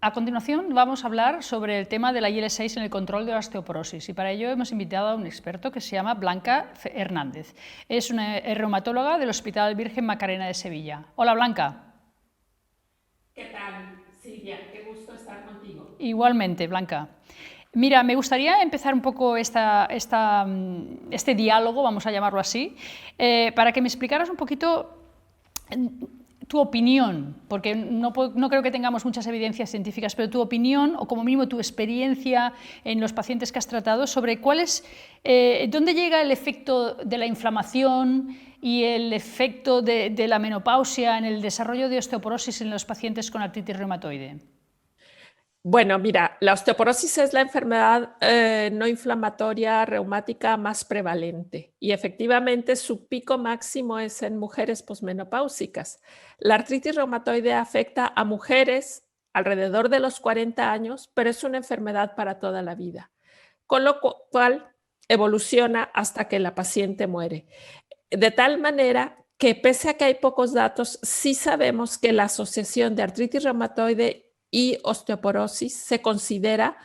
A continuación vamos a hablar sobre el tema de la IL-6 en el control de la osteoporosis y para ello hemos invitado a un experto que se llama Blanca Hernández. Es una reumatóloga del Hospital Virgen Macarena de Sevilla. Hola Blanca. ¿Qué tal, Silvia? Qué gusto estar contigo. Igualmente, Blanca. Mira, me gustaría empezar un poco este diálogo, vamos a llamarlo así, para que me explicaras un poquito tu opinión, porque no creo que tengamos muchas evidencias científicas, pero tu opinión, o como mínimo tu experiencia en los pacientes que has tratado, sobre dónde llega el efecto de la inflamación y el efecto de la menopausia en el desarrollo de osteoporosis en los pacientes con artritis reumatoide. Bueno, mira, la osteoporosis es la enfermedad no inflamatoria reumática más prevalente y efectivamente su pico máximo es en mujeres posmenopáusicas. La artritis reumatoide afecta a mujeres alrededor de los 40 años, pero es una enfermedad para toda la vida, con lo cual evoluciona hasta que la paciente muere. De tal manera que pese a que hay pocos datos, sí sabemos que la asociación de artritis reumatoide y osteoporosis se considera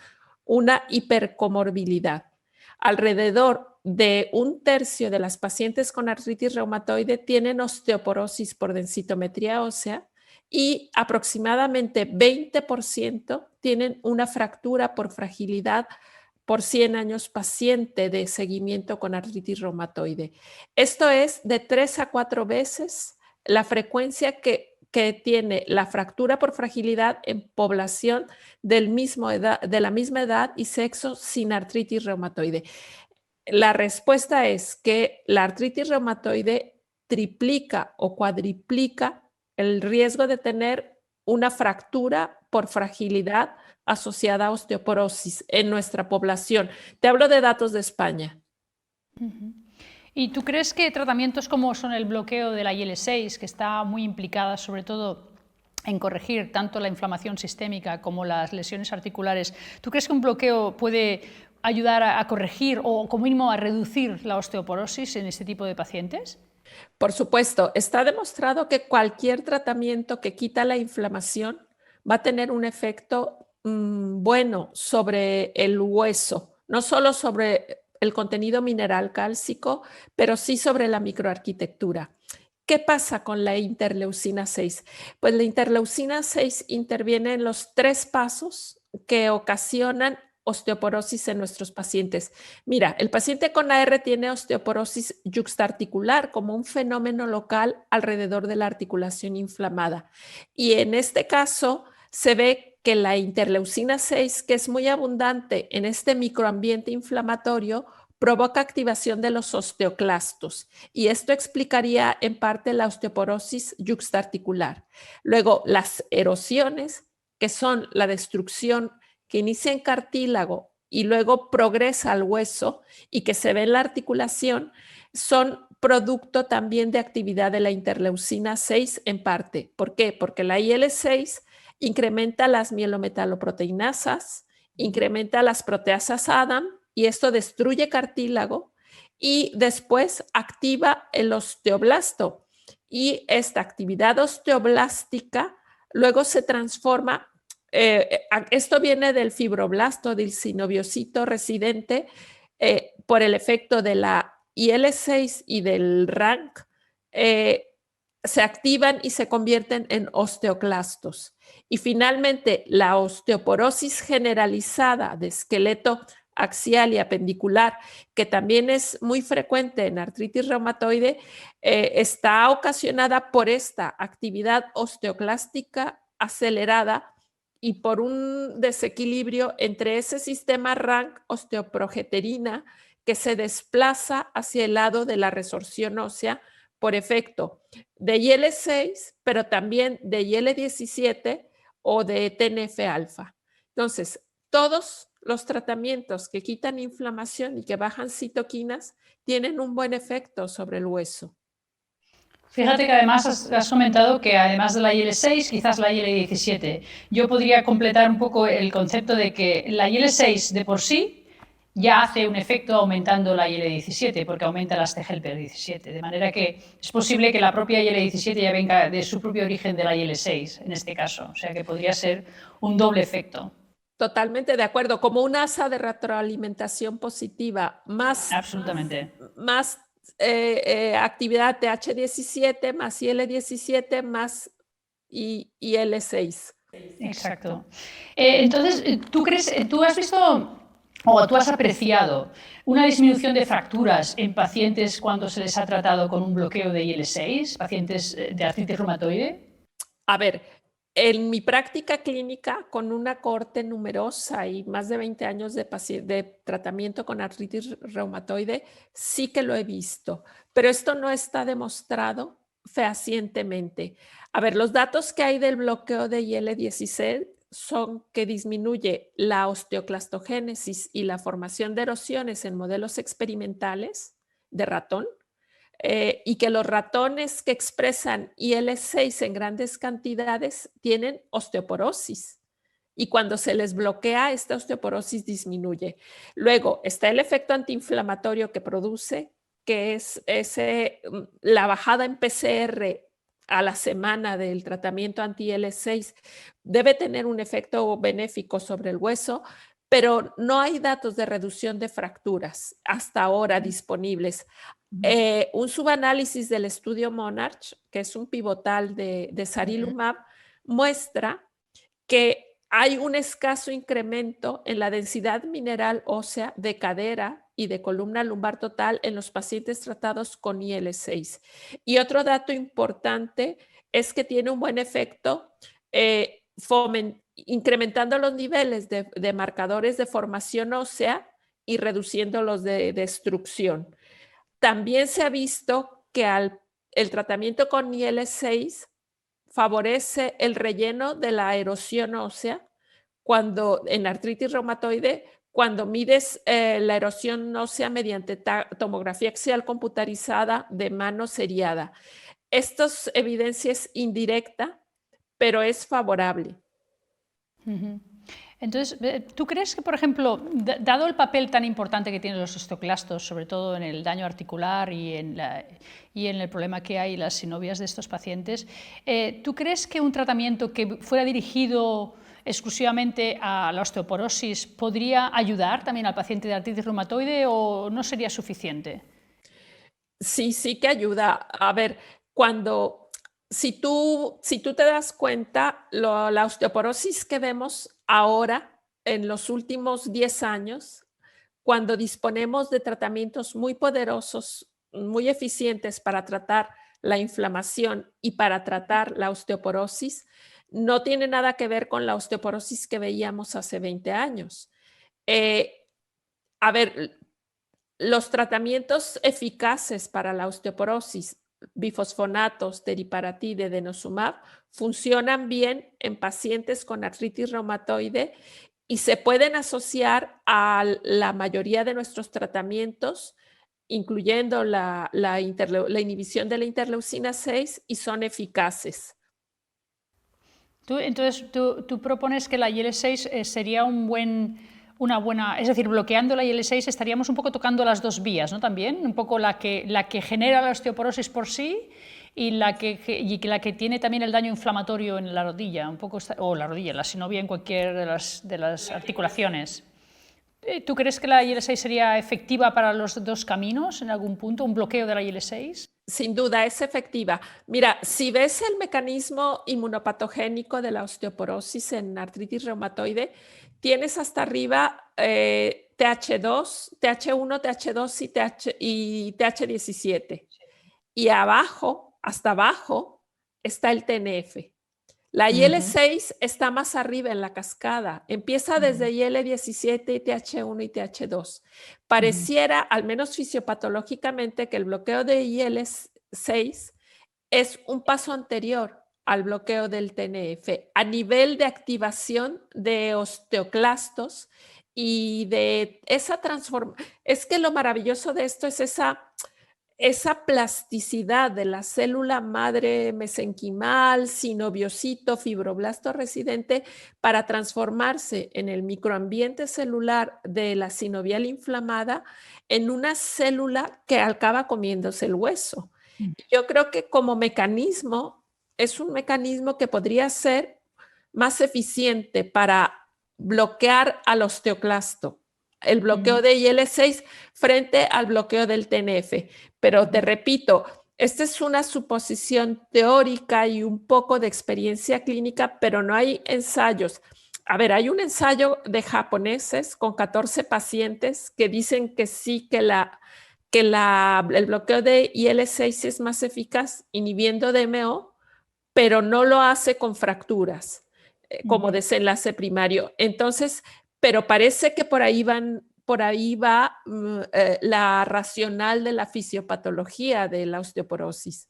una hipercomorbilidad. Alrededor de un tercio de las pacientes con artritis reumatoide tienen osteoporosis por densitometría ósea y aproximadamente 20% tienen una fractura por fragilidad por 100 años paciente de seguimiento con artritis reumatoide. Esto es de 3 a 4 veces la frecuencia que tiene la fractura por fragilidad en población de la misma edad y sexo sin artritis reumatoide. La respuesta es que la artritis reumatoide triplica o cuadriplica el riesgo de tener una fractura por fragilidad asociada a osteoporosis en nuestra población. Te hablo de datos de España. ¿Y tú crees que tratamientos como son el bloqueo de la IL-6, que está muy implicada sobre todo en corregir tanto la inflamación sistémica como las lesiones articulares, ¿tú crees que un bloqueo puede ayudar a corregir o como mínimo a reducir la osteoporosis en este tipo de pacientes? Por supuesto, está demostrado que cualquier tratamiento que quita la inflamación va a tener un efecto bueno sobre el hueso, no solo sobre el contenido mineral cálcico, pero sí sobre la microarquitectura. ¿Qué pasa con la interleucina 6? Pues la interleucina 6 interviene en los 3 pasos que ocasionan osteoporosis en nuestros pacientes. Mira, el paciente con AR tiene osteoporosis yuxtaarticular como un fenómeno local alrededor de la articulación inflamada. Y en este caso se ve que la interleucina 6, que es muy abundante en este microambiente inflamatorio, provoca activación de los osteoclastos y esto explicaría en parte la osteoporosis yuxtaarticular. Luego, las erosiones, que son la destrucción que inicia en cartílago y luego progresa al hueso y que se ve en la articulación, son producto también de actividad de la interleucina 6 en parte. ¿Por qué? Porque la IL-6 incrementa las mielometaloproteinasas, incrementa las proteasas ADAM y esto destruye cartílago y después activa el osteoblasto. Y esta actividad osteoblástica luego se transforma. Esto viene del fibroblasto, del sinoviocito residente, por el efecto de la IL-6 y del RANK, se activan y se convierten en osteoclastos. Y finalmente, la osteoporosis generalizada de esqueleto axial y apendicular, que también es muy frecuente en artritis reumatoide, está ocasionada por esta actividad osteoclástica acelerada y por un desequilibrio entre ese sistema RANK osteoprogesterina que se desplaza hacia el lado de la resorción ósea por efecto de IL-6, pero también de IL-17 o de TNF-alfa. Entonces, todos los tratamientos que quitan inflamación y que bajan citoquinas tienen un buen efecto sobre el hueso. Fíjate que además has comentado que además de la IL-6, quizás la IL-17. Yo podría completar un poco el concepto de que la IL-6 de por sí ya hace un efecto aumentando la IL-17, porque aumenta las T-helper 17, de manera que es posible que la propia IL-17 ya venga de su propio origen de la IL-6, en este caso, o sea que podría ser un doble efecto. Totalmente de acuerdo, como un asa de retroalimentación positiva, Absolutamente. más actividad TH17 más IL-17 más IL-6. Exacto. Entonces, tú has visto o tú has apreciado una disminución de fracturas en pacientes cuando se les ha tratado con un bloqueo de IL-6, pacientes de artritis reumatoide? A ver, en mi práctica clínica, con una cohorte numerosa y más de 20 años de tratamiento con artritis reumatoide, sí que lo he visto, pero esto no está demostrado fehacientemente. A ver, los datos que hay del bloqueo de IL-16 son que disminuye la osteoclastogénesis y la formación de erosiones en modelos experimentales de ratón, y que los ratones que expresan IL-6 en grandes cantidades tienen osteoporosis. Y cuando se les bloquea, esta osteoporosis disminuye. Luego está el efecto antiinflamatorio que produce, que es la bajada en PCR a la semana del tratamiento anti-IL-6 debe tener un efecto benéfico sobre el hueso, pero no hay datos de reducción de fracturas hasta ahora disponibles. Un subanálisis del estudio Monarch, que es un pivotal de Sarilumab, muestra que hay un escaso incremento en la densidad mineral ósea de cadera y de columna lumbar total en los pacientes tratados con IL-6. Y otro dato importante es que tiene un buen efecto incrementando los niveles de marcadores de formación ósea y reduciendo los de destrucción. También se ha visto que el tratamiento con IL-6 favorece el relleno de la erosión ósea cuando en artritis reumatoide, cuando mides la erosión ósea mediante tomografía axial computarizada de mano seriada. Esta evidencia es indirecta, pero es favorable. Entonces, ¿tú crees que, por ejemplo, dado el papel tan importante que tienen los osteoclastos, sobre todo en el daño articular y en el problema que hay las sinovias de estos pacientes, ¿tú crees que un tratamiento que fuera dirigido exclusivamente a la osteoporosis podría ayudar también al paciente de artritis reumatoide o no sería suficiente? Sí, sí que ayuda. A ver, si tú te das cuenta, la osteoporosis que vemos ahora en los últimos 10 años, cuando disponemos de tratamientos muy poderosos, muy eficientes para tratar la inflamación y para tratar la osteoporosis, no tiene nada que ver con la osteoporosis que veíamos hace 20 años. Eh, a ver, los tratamientos eficaces para la osteoporosis, bifosfonatos, teriparatide, denosumab, funcionan bien en pacientes con artritis reumatoide y se pueden asociar a la mayoría de nuestros tratamientos, incluyendo la inhibición de la interleucina 6, y son eficaces. Entonces, tú propones que la IL-6 sería una buena, es decir, bloqueando la IL-6 estaríamos un poco tocando las dos vías, ¿no? También, un poco la que genera la osteoporosis por sí y la que tiene también el daño inflamatorio en la rodilla, un poco, o la rodilla, la sinovia en cualquier de las articulaciones. ¿Tú crees que la IL-6 sería efectiva para los dos caminos en algún punto, un bloqueo de la IL-6? Sin duda, es efectiva. Mira, si ves el mecanismo inmunopatogénico de la osteoporosis en artritis reumatoide, tienes hasta arriba TH2, TH1, TH2 y TH17. Y abajo, hasta abajo, está el TNF. La IL-6 está más arriba en la cascada. Empieza desde IL-17 y TH1 y TH2. Pareciera, al menos fisiopatológicamente, que el bloqueo de IL-6 es un paso anterior al bloqueo del TNF a nivel de activación de osteoclastos y de esa transformación. Es que lo maravilloso de esto es esa plasticidad de la célula madre mesenquimal, sinoviocito, fibroblasto residente, para transformarse en el microambiente celular de la sinovial inflamada en una célula que acaba comiéndose el hueso. Yo creo que como mecanismo, es un mecanismo que podría ser más eficiente para bloquear al osteoclasto, el bloqueo de IL-6 frente al bloqueo del TNF. Pero te repito, esta es una suposición teórica y un poco de experiencia clínica, pero no hay ensayos. A ver, hay un ensayo de japoneses con 14 pacientes que dicen que sí, que el bloqueo de IL-6 es más eficaz inhibiendo DMO, pero no lo hace con fracturas como desenlace primario. Entonces, pero parece que por ahí va la racional de la fisiopatología de la osteoporosis.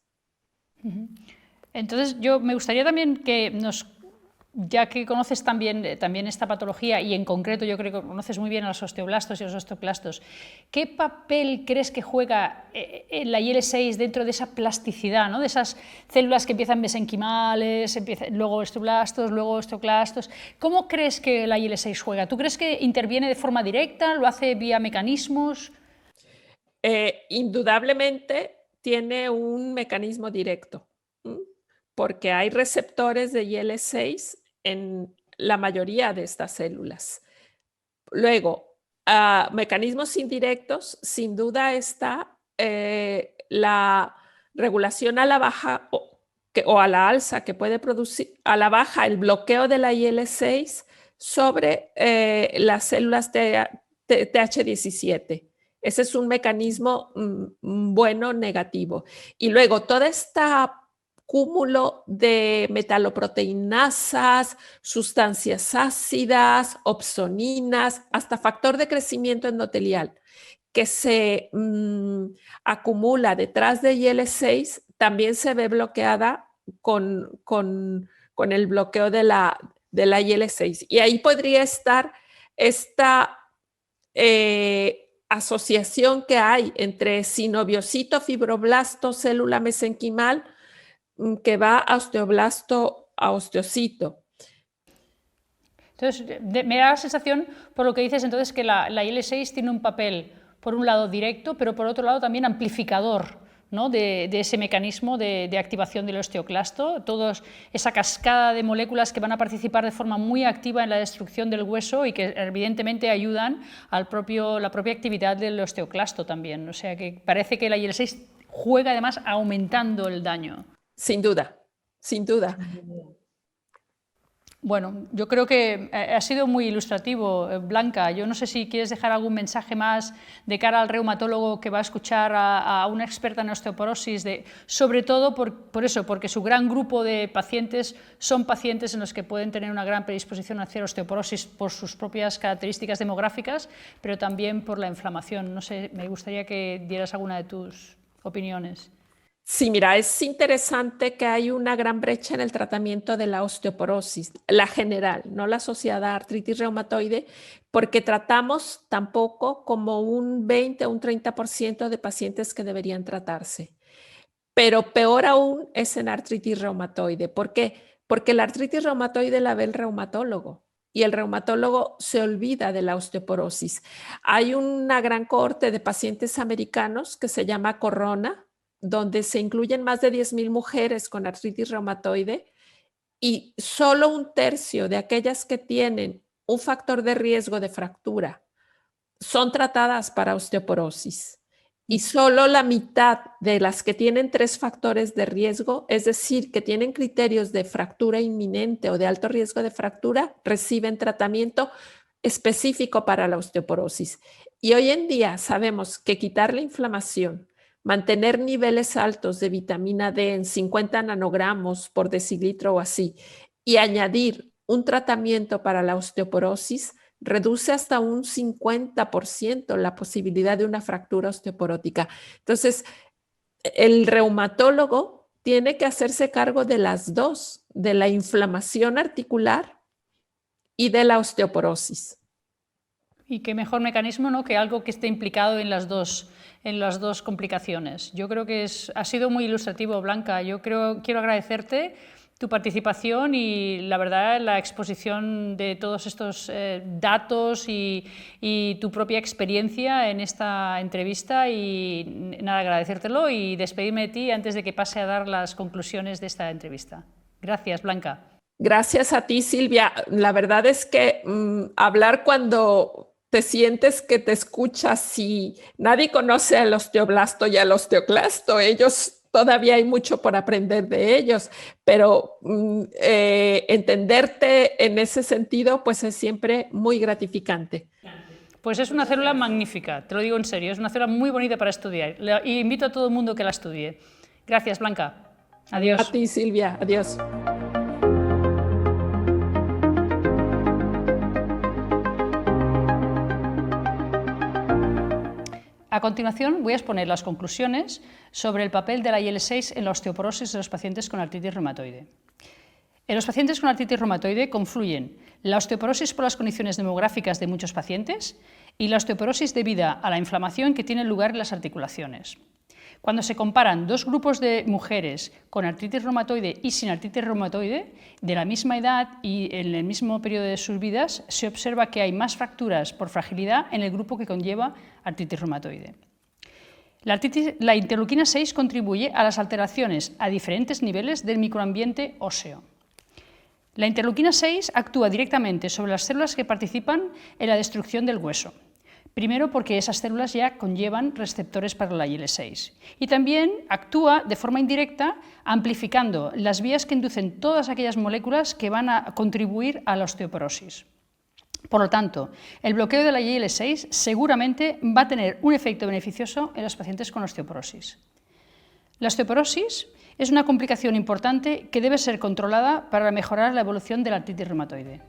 Entonces, yo me gustaría también que ya que conoces también esta patología y en concreto yo creo que conoces muy bien a los osteoblastos y a los osteoclastos, ¿qué papel crees que juega la IL-6 dentro de esa plasticidad, ¿no? De esas células que empiezan mesenquimales, luego osteoblastos, luego osteoclastos? ¿Cómo crees que la IL-6 juega? ¿Tú crees que interviene de forma directa? ¿Lo hace vía mecanismos? Indudablemente tiene un mecanismo directo, porque hay receptores de IL-6 en la mayoría de estas células. Luego, mecanismos indirectos, sin duda está la regulación a la baja o a la alza que puede producir, a la baja el bloqueo de la IL-6 sobre las células TH17. Ese es un mecanismo bueno, negativo. Y luego, toda esta cúmulo de metaloproteinasas, sustancias ácidas, opsoninas, hasta factor de crecimiento endotelial que se acumula detrás de IL-6, también se ve bloqueada con el bloqueo de la IL-6. Y ahí podría estar esta asociación que hay entre sinoviocito, fibroblasto, célula mesenquimal, que va a osteoblasto a osteocito. Entonces, me da la sensación, por lo que dices, entonces que la IL-6 tiene un papel, por un lado, directo, pero por otro lado también amplificador, ¿no? de ese mecanismo de activación del osteoclasto, esa cascada de moléculas que van a participar de forma muy activa en la destrucción del hueso y que evidentemente ayudan a la propia actividad del osteoclasto también. O sea que parece que la IL-6 juega además aumentando el daño. Sin duda, sin duda. Bueno, yo creo que ha sido muy ilustrativo, Blanca. Yo no sé si quieres dejar algún mensaje más de cara al reumatólogo que va a escuchar a una experta en osteoporosis, sobre todo por eso, porque su gran grupo de pacientes son pacientes en los que pueden tener una gran predisposición a hacer osteoporosis por sus propias características demográficas, pero también por la inflamación. No sé, me gustaría que dieras alguna de tus opiniones. Sí, mira, es interesante que hay una gran brecha en el tratamiento de la osteoporosis, la general, no la asociada a artritis reumatoide, porque tratamos tampoco como un 20 o un 30% de pacientes que deberían tratarse. Pero peor aún es en artritis reumatoide. ¿Por qué? Porque la artritis reumatoide la ve el reumatólogo y el reumatólogo se olvida de la osteoporosis. Hay una gran cohorte de pacientes americanos que se llama Corona, donde se incluyen más de 10,000 mujeres con artritis reumatoide y solo un tercio de aquellas que tienen un factor de riesgo de fractura son tratadas para osteoporosis. Y solo la mitad de las que tienen 3 factores de riesgo, es decir, que tienen criterios de fractura inminente o de alto riesgo de fractura, reciben tratamiento específico para la osteoporosis. Y hoy en día sabemos que quitar la inflamación, mantener niveles altos de vitamina D en 50 nanogramos por decilitro o así, y añadir un tratamiento para la osteoporosis, reduce hasta un 50% la posibilidad de una fractura osteoporótica. Entonces, el reumatólogo tiene que hacerse cargo de las dos, de la inflamación articular y de la osteoporosis. Y qué mejor mecanismo, ¿no?, que algo que esté implicado en las dos complicaciones. Yo creo que ha sido muy ilustrativo, Blanca. Quiero agradecerte tu participación y, la verdad, la exposición de todos estos datos y tu propia experiencia en esta entrevista. Y nada, agradecértelo y despedirme de ti antes de que pase a dar las conclusiones de esta entrevista. Gracias, Blanca. Gracias a ti, Silvia. La verdad es que hablar cuando te sientes que te escuchas y nadie conoce al osteoblasto y al osteoclasto. Todavía hay mucho por aprender de ellos, pero entenderte en ese sentido pues es siempre muy gratificante. Pues es una célula magnífica, te lo digo en serio, es una célula muy bonita para estudiar. Y invito a todo el mundo que la estudie. Gracias, Blanca. Adiós. A ti, Silvia. Adiós. A continuación voy a exponer las conclusiones sobre el papel de la IL-6 en la osteoporosis de los pacientes con artritis reumatoide. En los pacientes con artritis reumatoide confluyen la osteoporosis por las condiciones demográficas de muchos pacientes y la osteoporosis debida a la inflamación que tiene lugar en las articulaciones. Cuando se comparan dos grupos de mujeres con artritis reumatoide y sin artritis reumatoide, de la misma edad y en el mismo periodo de sus vidas, se observa que hay más fracturas por fragilidad en el grupo que conlleva artritis reumatoide. La interleuquina 6 contribuye a las alteraciones a diferentes niveles del microambiente óseo. La interleuquina 6 actúa directamente sobre las células que participan en la destrucción del hueso. Primero, porque esas células ya conllevan receptores para la IL-6. Y también actúa de forma indirecta amplificando las vías que inducen todas aquellas moléculas que van a contribuir a la osteoporosis. Por lo tanto, el bloqueo de la IL-6 seguramente va a tener un efecto beneficioso en los pacientes con osteoporosis. La osteoporosis es una complicación importante que debe ser controlada para mejorar la evolución de la artritis reumatoide.